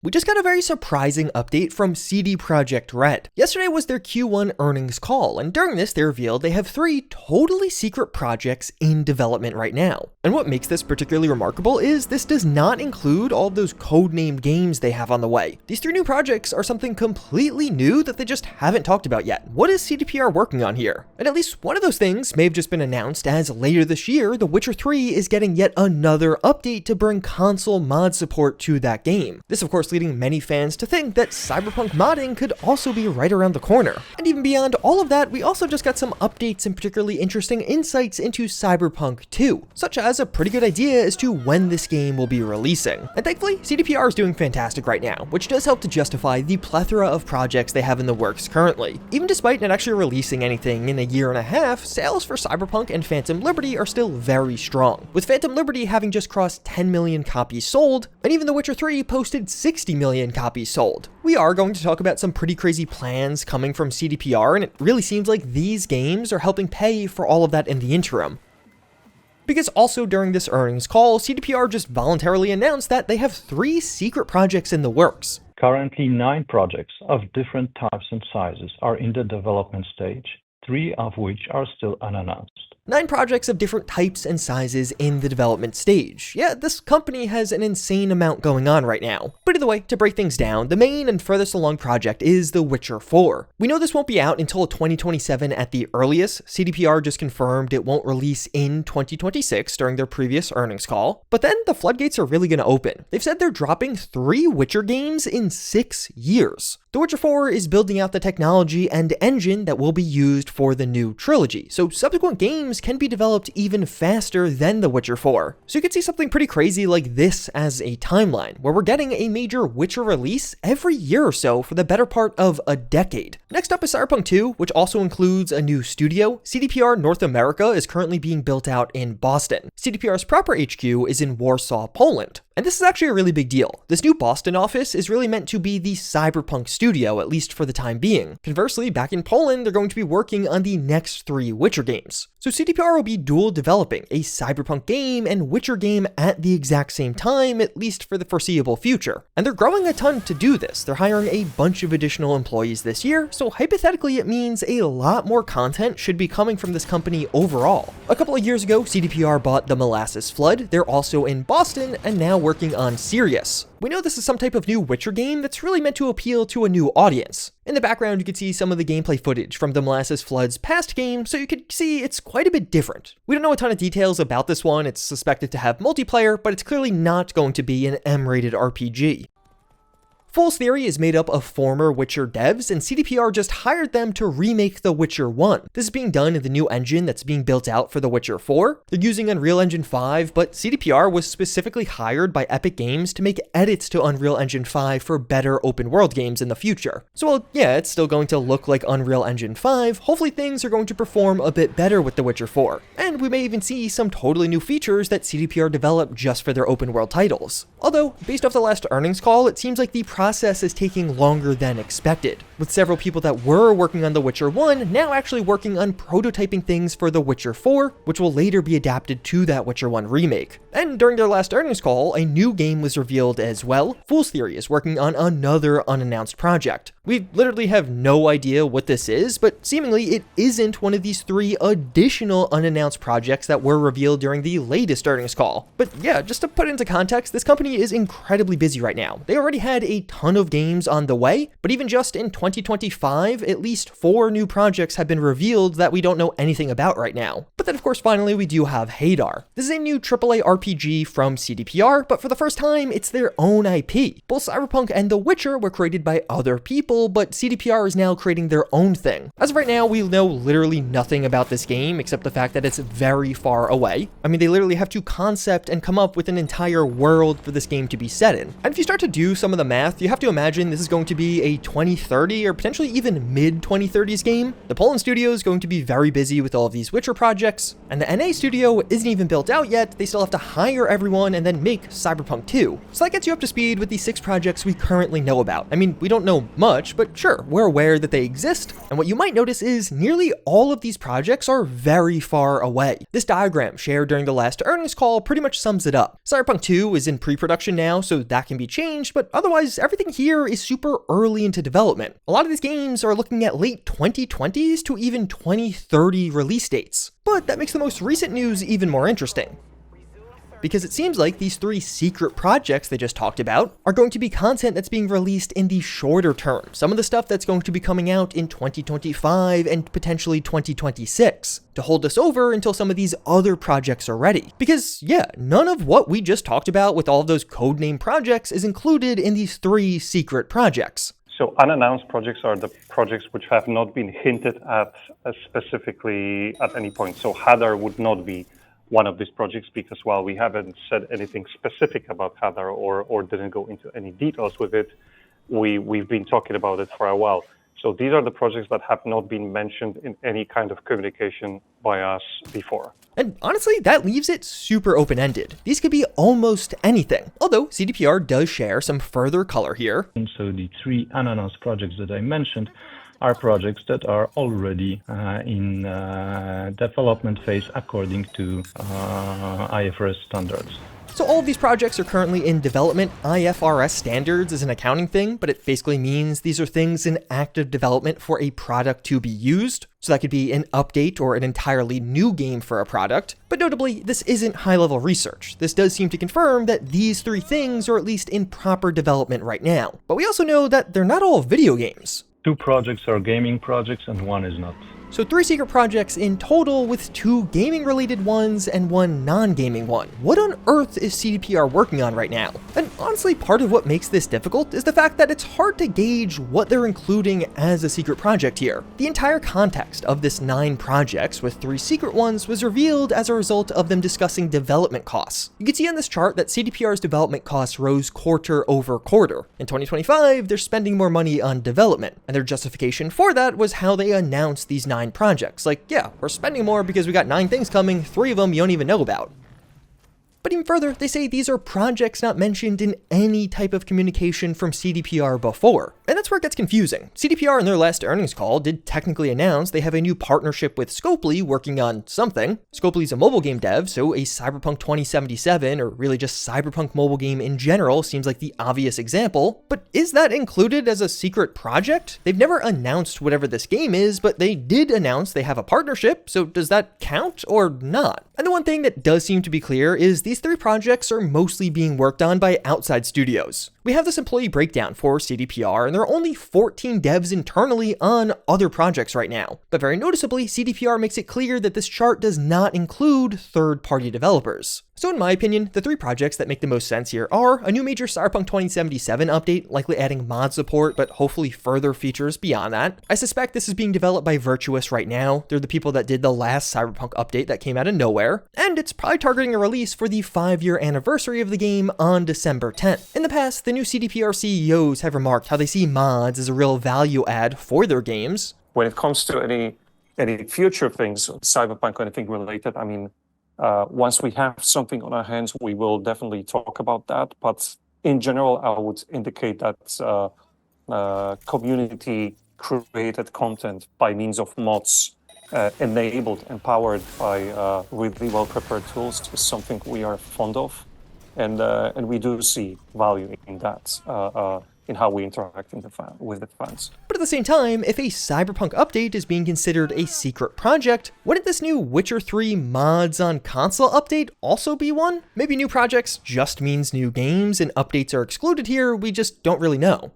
We just got a very surprising update from CD Projekt Red. Yesterday was their Q1 earnings call, and during this they revealed they have 3 totally secret projects in development right now. And what makes this particularly remarkable is this does not include all of those codenamed games they have on the way. These 3 new projects are something completely new that they just haven't talked about yet. What is CDPR working on here? And at least one of those things may have just been announced, as later this year, The Witcher 3 is getting yet another update to bring console mod support to that game. This of course leading many fans to think that Cyberpunk modding could also be right around the corner. And even beyond all of that, we also just got some updates and particularly interesting insights into Cyberpunk 2, such as a pretty good idea as to when this game will be releasing. And thankfully, CDPR is doing fantastic right now, which does help to justify the plethora of projects they have in the works currently. Even despite not actually releasing anything in a year and a half, sales for Cyberpunk and Phantom Liberty are still very strong, with Phantom Liberty having just crossed 10 million copies sold, and even The Witcher 3 posted 60 million copies sold. We are going to talk about some pretty crazy plans coming from CDPR, and it really seems like these games are helping pay for all of that in the interim. Because also during this earnings call, CDPR just voluntarily announced that they have 3 secret projects in the works. Currently 9 projects of different types and sizes are in the development stage, 3 of which are still unannounced. 9 projects of different types and sizes in the development stage. Yeah, this company has an insane amount going on right now. But either way, to break things down, the main and furthest along project is The Witcher 4. We know this won't be out until 2027 at the earliest. CDPR just confirmed it won't release in 2026 during their previous earnings call. But then the floodgates are really going to open. They've said they're dropping 3 Witcher games in 6 years. The Witcher 4 is building out the technology and engine that will be used for the new trilogy, so subsequent games can be developed even faster than The Witcher 4. So you could see something pretty crazy like this as a timeline, where we're getting a major Witcher release every year or so for the better part of a decade. Next up is Cyberpunk 2, which also includes a new studio. CDPR North America is currently being built out in Boston. CDPR's proper HQ is in Warsaw, Poland. And this is actually a really big deal. This new Boston office is really meant to be the Cyberpunk studio, at least for the time being. Conversely, back in Poland, they're going to be working on the next 3 Witcher games. So CDPR will be dual developing a Cyberpunk game and Witcher game at the exact same time, at least for the foreseeable future. And they're growing a ton to do this. They're hiring a bunch of additional employees this year, so hypothetically it means a lot more content should be coming from this company overall. A couple of years ago, CDPR bought the Molasses Flood. They're also in Boston and now working on Sirius. We know this is some type of new Witcher game that's really meant to appeal to a new audience. In the background, you can see some of the gameplay footage from the Molasses Flood's past game, so you could see it's quite a bit different. We don't know a ton of details about this one. It's suspected to have multiplayer, but it's clearly not going to be an M-rated RPG. Fool's Theory is made up of former Witcher devs, and CDPR just hired them to remake The Witcher 1. This is being done in the new engine that's being built out for The Witcher 4. They're using Unreal Engine 5, but CDPR was specifically hired by Epic Games to make edits to Unreal Engine 5 for better open world games in the future. So while, yeah, it's still going to look like Unreal Engine 5, hopefully things are going to perform a bit better with The Witcher 4. And we may even see some totally new features that CDPR developed just for their open world titles. Although, based off the last earnings call, it seems like the process is taking longer than expected, with several people that were working on The Witcher 1 now actually working on prototyping things for The Witcher 4, which will later be adapted to that Witcher 1 remake. And during their last earnings call, a new game was revealed as well. Fool's Theory is working on another unannounced project. We literally have no idea what this is, but seemingly it isn't one of these 3 additional unannounced projects that were revealed during the latest earnings call. But yeah, just to put it into context, this company is incredibly busy right now. They already had a ton of games on the way, but even just in 2025, at least 4 new projects have been revealed that we don't know anything about right now. But then of course finally we do have Hadar. This is a new AAA RPG from CDPR, but for the first time it's their own IP. Both Cyberpunk and The Witcher were created by other people, but CDPR is now creating their own thing. As of right now, we know literally nothing about this game except the fact that it's very far away. I mean, they literally have to concept and come up with an entire world for this game to be set in. And if you start to do some of the math, you have to imagine this is going to be a 2030 or potentially even mid-2030s game. The Poland studio is going to be very busy with all of these Witcher projects, and the NA studio isn't even built out yet. They still have to hire everyone and then make Cyberpunk 2. So that gets you up to speed with the 6 projects we currently know about. I mean, we don't know much, but sure, we're aware that they exist, and what you might notice is nearly all of these projects are very far away. This diagram shared during the last earnings call pretty much sums it up. Cyberpunk 2 is in pre-production now, so that can be changed, but otherwise everything everything here is super early into development. A lot of these games are looking at late 2020s to even 2030 release dates. But that makes the most recent news even more interesting, because it seems like these 3 secret projects they just talked about are going to be content that's being released in the shorter term. Some of the stuff that's going to be coming out in 2025 and potentially 2026 to hold us over until some of these other projects are ready. Because yeah, none of what we just talked about with all of those codename projects is included in these 3 secret projects. So unannounced projects are the projects which have not been hinted at specifically at any point. So Hadar would not be one of these projects, because while we haven't said anything specific about Hadar or didn't go into any details with it, we've been talking about it for a while. So these are the projects that have not been mentioned in any kind of communication by us before. And honestly, that leaves it super open-ended. These could be almost anything, although CDPR does share some further color here. And so the 3 unannounced projects that I mentioned are projects that are already in development phase according to IFRS standards. So all of these projects are currently in development. IFRS standards is an accounting thing, but it basically means these are things in active development for a product to be used. So that could be an update or an entirely new game for a product. But notably, this isn't high-level research. This does seem to confirm that these 3 things are at least in proper development right now. But we also know that they're not all video games. 2 projects are gaming projects and 1 is not. So 3 secret projects in total, with 2 gaming-related ones and 1 non-gaming one. What on earth is CDPR working on right now? And honestly, part of what makes this difficult is the fact that it's hard to gauge what they're including as a secret project here. The entire context of this 9 projects with 3 secret ones was revealed as a result of them discussing development costs. You can see on this chart that CDPR's development costs rose quarter over quarter. In 2025, they're spending more money on development, and their justification for that was how they announced these 9 projects. Like, yeah, we're spending more because we got 9 things coming, 3 of them you don't even know about. But even further, they say these are projects not mentioned in any type of communication from CDPR before. And that's where it gets confusing. CDPR in their last earnings call did technically announce they have a new partnership with Scopely working on something. Scopely's a mobile game dev, so a Cyberpunk 2077, or really just Cyberpunk mobile game in general, seems like the obvious example. But is that included as a secret project? They've never announced whatever this game is, but they did announce they have a partnership, so does that count or not? And the one thing that does seem to be clear is these 3 projects are mostly being worked on by outside studios. We have this employee breakdown for CDPR, and there are only 14 devs internally on other projects right now. But very noticeably, CDPR makes it clear that this chart does not include third-party developers. So in my opinion, the 3 projects that make the most sense here are a new major Cyberpunk 2077 update, likely adding mod support, but hopefully further features beyond that. I suspect this is being developed by Virtuous right now. They're the people that did the last Cyberpunk update that came out of nowhere, and it's probably targeting a release for the 5-year anniversary of the game on December 10th. In the past, the new CDPR CEOs have remarked how they see mods as a real value add for their games. When it comes to any future things, Cyberpunk, anything related, I mean, once we have something on our hands, we will definitely talk about that. But in general, I would indicate that community-created content by means of mods, enabled, empowered by really well-prepared tools, is something we are fond of. And we do see value in that, in how we interact with the fans. But at the same time, if a Cyberpunk update is being considered a secret project, wouldn't this new Witcher 3 mods on console update also be one? Maybe new projects just means new games and updates are excluded here, we just don't really know.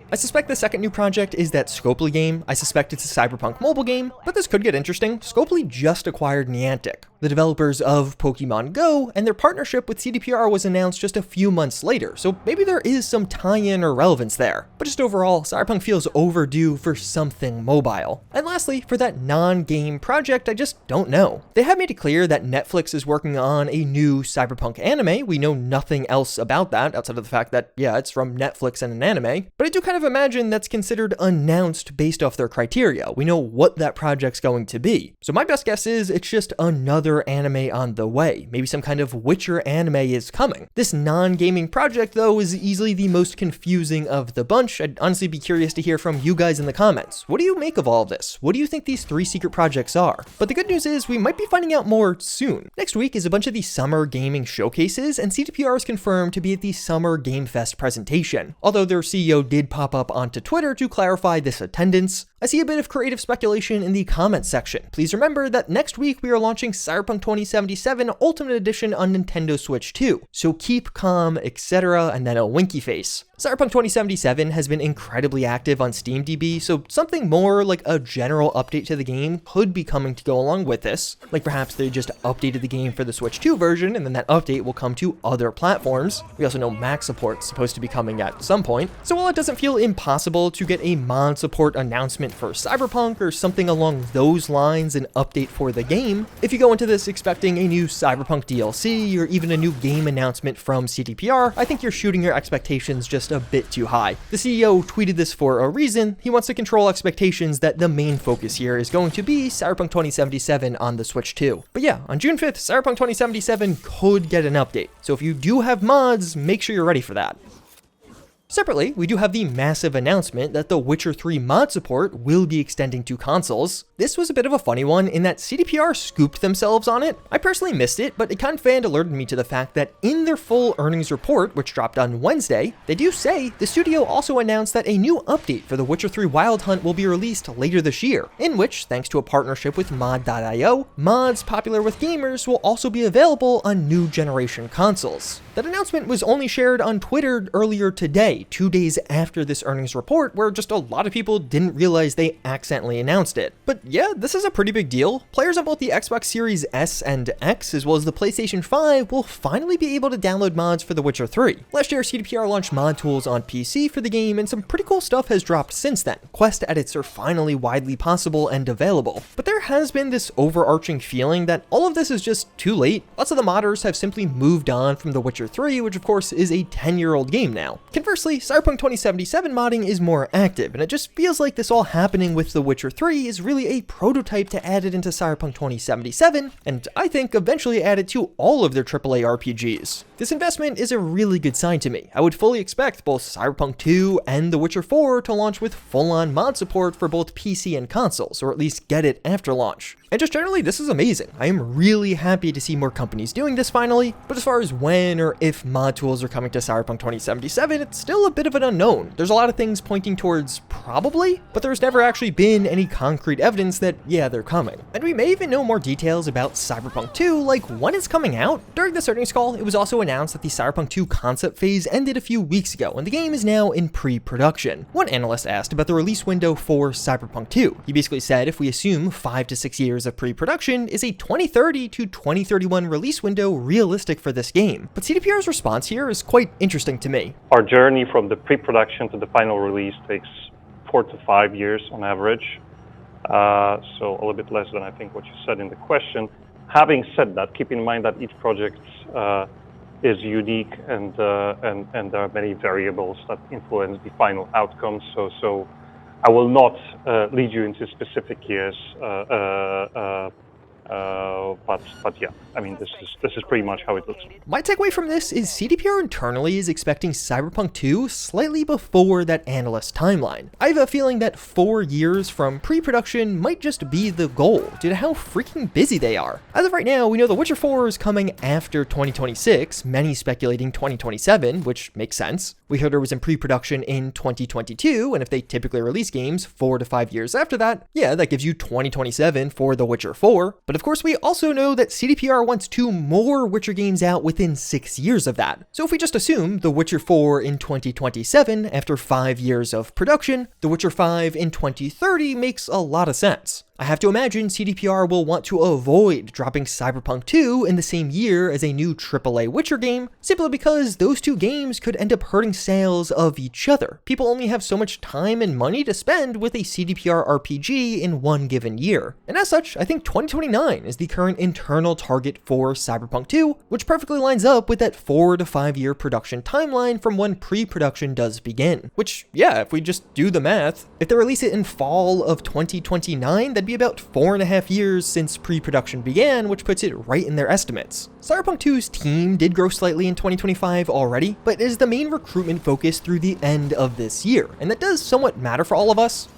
I suspect the second new project is that Scopely game. I suspect it's a Cyberpunk mobile game, but this could get interesting. Scopely just acquired Niantic, the developers of Pokemon Go, and their partnership with CDPR was announced just a few months later, so maybe there is some tie-in or relevance there. But just overall, Cyberpunk feels overdue for something mobile. And lastly, for that non-game project, I just don't know. They have made it clear that Netflix is working on a new Cyberpunk anime. We know nothing else about that outside of the fact that, yeah, it's from Netflix and an anime, but I do kind of kind of imagine that's considered announced based off their criteria. We know what that project's going to be. So my best guess is it's just another anime on the way. Maybe some kind of Witcher anime is coming. This non-gaming project, though, is easily the most confusing of the bunch. I'd honestly be curious to hear from you guys in the comments. What do you make of all of this? What do you think these 3 secret projects are? But the good news is we might be finding out more soon. Next week is a bunch of the summer gaming showcases, and CDPR is confirmed to be at the Summer Game Fest presentation. Although their CEO did pop up onto Twitter to clarify this attendance, I see a bit of creative speculation in the comments section. Please remember that next week we are launching Cyberpunk 2077 Ultimate Edition on Nintendo Switch 2, so keep calm, etc., and then a winky face. Cyberpunk 2077 has been incredibly active on SteamDB, so something more like a general update to the game could be coming to go along with this. Like perhaps they just updated the game for the Switch 2 version, and then that update will come to other platforms. We also know Mac support's supposed to be coming at some point. So while it doesn't feel impossible to get a mod support announcement for Cyberpunk or something along those lines, an update for the game, if you go into this expecting a new Cyberpunk DLC or even a new game announcement from CDPR, I think you're shooting your expectations just a bit too high. The CEO tweeted this for a reason. He wants to control expectations that the main focus here is going to be Cyberpunk 2077 on the Switch 2. But yeah, on June 5th, Cyberpunk 2077 could get an update. So if you do have mods, make sure you're ready for that. Separately, we do have the massive announcement that the Witcher 3 mod support will be extending to consoles. This was a bit of a funny one in that CDPR scooped themselves on it. I personally missed it, but it kind of alerted me to the fact that in their full earnings report, which dropped on Wednesday, they do say the studio also announced that a new update for the Witcher 3 Wild Hunt will be released later this year, in which, thanks to a partnership with mod.io, mods popular with gamers will also be available on new generation consoles. That announcement was only shared on Twitter earlier today, 2 days after this earnings report, where just a lot of people didn't realize they accidentally announced it. But yeah, this is a pretty big deal. Players on both the Xbox Series S and X, as well as the PlayStation 5, will finally be able to download mods for The Witcher 3. Last year, CDPR launched mod tools on PC for the game, and some pretty cool stuff has dropped since then. Quest edits are finally widely possible and available. But there has been this overarching feeling that all of this is just too late. Lots of the modders have simply moved on from The Witcher 3, which of course is a 10-year-old game now. Conversely, Cyberpunk 2077 modding is more active, and it just feels like this all happening with The Witcher 3 is really a prototype to add it into Cyberpunk 2077, and I think eventually add it to all of their AAA RPGs. This investment is a really good sign to me. I would fully expect both Cyberpunk 2 and The Witcher 4 to launch with full-on mod support for both PC and consoles, or at least get it after launch. And just generally, this is amazing. I am really happy to see more companies doing this finally, but as far as when or if mod tools are coming to Cyberpunk 2077, it's still a bit of an unknown. There's a lot of things pointing towards probably, but there's never actually been any concrete evidence that, yeah, they're coming. And we may even know more details about Cyberpunk 2, like when it's coming out. During this earnings call, it was also announced that the Cyberpunk 2 concept phase ended a few weeks ago, and the game is now in pre-production. One analyst asked about the release window for Cyberpunk 2. He basically said if we assume 5 to 6 years of pre-production, is a 2030 to 2031 release window realistic for this game? But CDPR's response here is quite interesting to me. Our journey from the pre-production to the final release takes 4 to 5 years on average. So a little bit less than I think what you said in the question. Having said that, keep in mind that each project is unique and there are many variables that influence the final outcome. So I will not lead you into specific years, but yeah, I mean, this is pretty much how it looks. My takeaway from this is CDPR internally is expecting Cyberpunk 2 slightly before that analyst timeline. I have a feeling that 4 years from pre-production might just be the goal due to how freaking busy they are. As of right now, we know The Witcher 4 is coming after 2026, many speculating 2027, which makes sense. We heard it was in pre-production in 2022, and if they typically release games 4 to 5 years after that, yeah, that gives you 2027 for The Witcher 4. But of course, we also know that CDPR wants 2 more Witcher games out within 6 years of that. So if we just assume The Witcher 4 in 2027 after 5 years of production, The Witcher 5 in 2030 makes a lot of sense. I have to imagine CDPR will want to avoid dropping Cyberpunk 2 in the same year as a new AAA Witcher game, simply because those two games could end up hurting sales of each other. People only have so much time and money to spend with a CDPR RPG in one given year. And as such, I think 2029 is the current internal target for Cyberpunk 2, which perfectly lines up with that 4 to 5 year production timeline from when pre-production does begin. Which, yeah, if we just do the math, if they release it in fall of 2029, that'd be about 4.5 years since pre-production began, which puts it right in their estimates. Cyberpunk 2's team did grow slightly in 2025 already, but it is the main recruitment focus through the end of this year, and that does somewhat matter for all of us.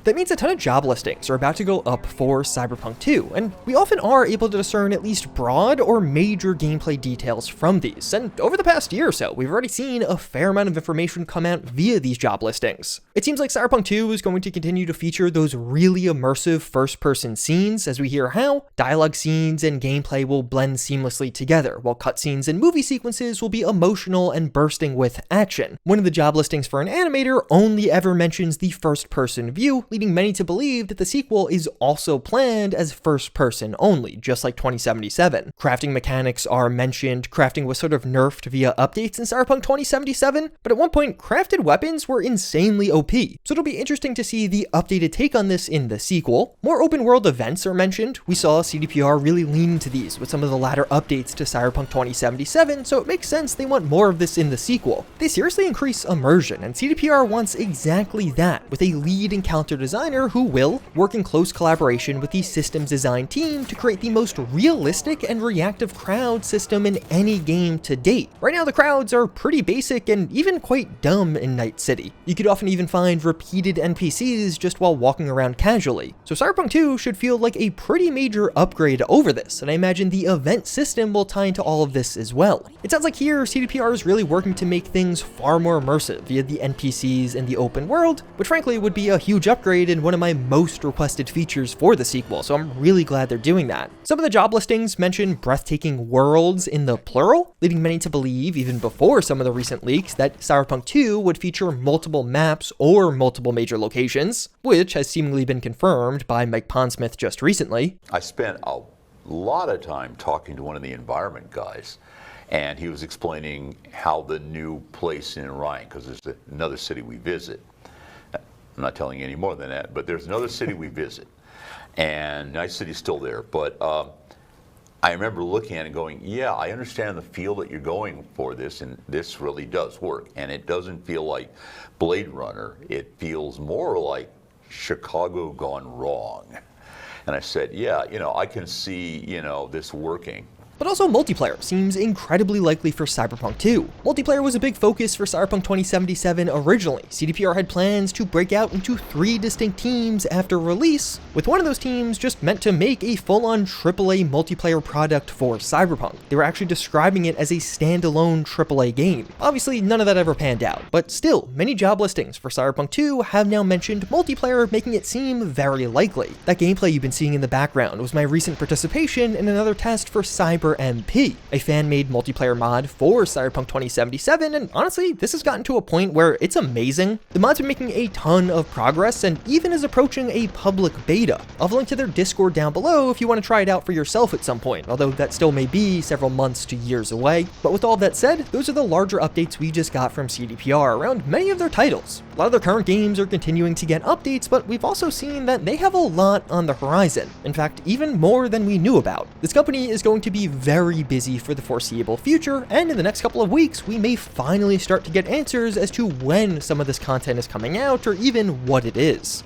That means a ton of job listings are about to go up for Cyberpunk 2, and we often are able to discern at least broad or major gameplay details from these, and over the past year or so, we've already seen a fair amount of information come out via these job listings. It seems like Cyberpunk 2 is going to continue to feature those really immersive first-person scenes, as we hear how dialogue scenes and gameplay will blend seamlessly together, while cutscenes and movie sequences will be emotional and bursting with action. One of the job listings for an animator only ever mentions the first-person view, leading many to believe that the sequel is also planned as first person only, just like 2077. Crafting mechanics are mentioned. Crafting was sort of nerfed via updates in Cyberpunk 2077, but at one point, crafted weapons were insanely OP, so it'll be interesting to see the updated take on this in the sequel. More open world events are mentioned. We saw CDPR really lean into these with some of the latter updates to Cyberpunk 2077, so it makes sense they want more of this in the sequel. They seriously increase immersion, and CDPR wants exactly that, with a lead encounter designer who will work in close collaboration with the systems design team to create the most realistic and reactive crowd system in any game to date. Right now, the crowds are pretty basic and even quite dumb in Night City. You could often even find repeated NPCs just while walking around casually. So Cyberpunk 2 should feel like a pretty major upgrade over this, and I imagine the event system will tie into all of this as well. It sounds like here, CDPR is really working to make things far more immersive via the NPCs and the open world, which frankly would be a huge upgrade and one of my most requested features for the sequel, so I'm really glad they're doing that. Some of the job listings mention breathtaking worlds in the plural, leading many to believe, even before some of the recent leaks, that Cyberpunk 2 would feature multiple maps or multiple major locations, which has seemingly been confirmed by Mike Pondsmith just recently. I spent a lot of time talking to one of the environment guys, and he was explaining how the new place in Orion, because there's another city we visit, I'm not telling you any more than that, but there's another city we visit, and Night City's still there, but I remember looking at it and going, yeah, I understand the feel that you're going for this, and this really does work, and it doesn't feel like Blade Runner, it feels more like Chicago gone wrong. And I said, yeah, I can see, this working. But also multiplayer seems incredibly likely for Cyberpunk 2. Multiplayer was a big focus for Cyberpunk 2077 originally. CDPR had plans to break out into 3 distinct teams after release, with one of those teams just meant to make a full-on AAA multiplayer product for Cyberpunk. They were actually describing it as a standalone AAA game. Obviously, none of that ever panned out, but still, many job listings for Cyberpunk 2 have now mentioned multiplayer, making it seem very likely. That gameplay you've been seeing in the background was my recent participation in another test for CyberMP, a fan-made multiplayer mod for Cyberpunk 2077, and honestly, this has gotten to a point where it's amazing. The mod's been making a ton of progress and even is approaching a public beta. I'll have a link to their Discord down below if you want to try it out for yourself at some point, although that still may be several months to years away. But with all that said, those are the larger updates we just got from CDPR around many of their titles. A lot of their current games are continuing to get updates, but we've also seen that they have a lot on the horizon. In fact, even more than we knew about. This company is going to be very busy for the foreseeable future, and in the next couple of weeks, we may finally start to get answers as to when some of this content is coming out or even what it is.